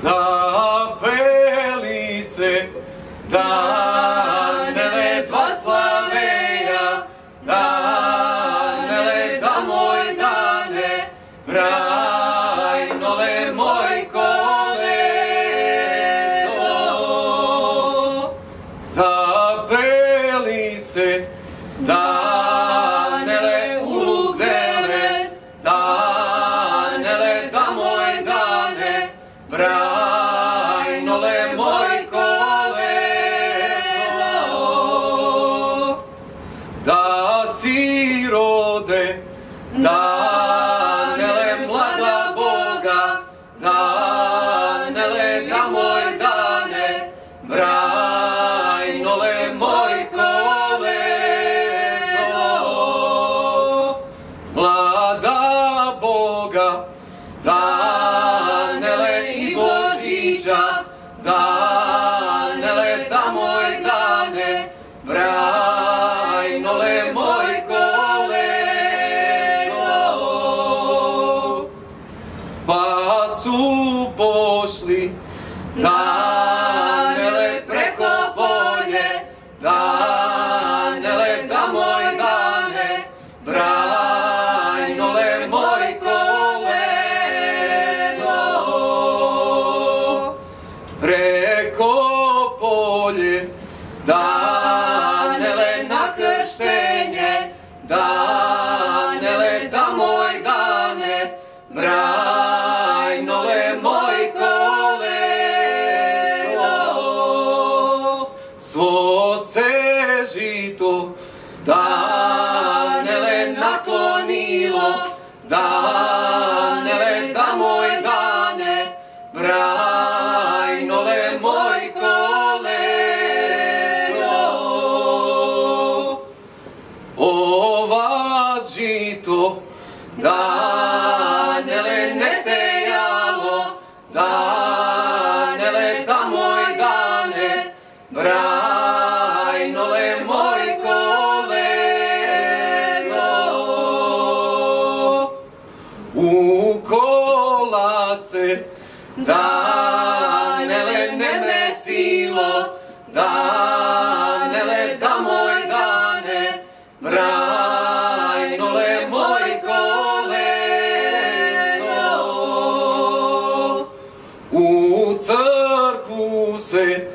Zapeli se Danele dva slaveja, Danele da moj Dane, Brajnole moj koledo. Zapeli se Danele uluzele, Danele da moj Dane, Brajnole moj koledo. Da si rode, Danele mlada Boga, Danele da moj Dane, Brajnole moj koledo. Mlada Boga, Danele i Božića, Danele da moj Dane, Brajnole moj koledo. Pa su pošli Danele preko polje, Danele da moj Dane, Brajnole moj koledo. Preko polje, Danele na krštenje, Danele da moj Dane, Brajnole moj koledo. Svo se žito Danele naklonilo, Danele da moj Dane, Brajnole moj koledo. Ova žito Danele ne tejalo, Danele da moj Dane, Brajnole moj koledo. U kolace Danele ne mesilo, Danele da moj Dane, Brajnole moj koledo. U crkvu se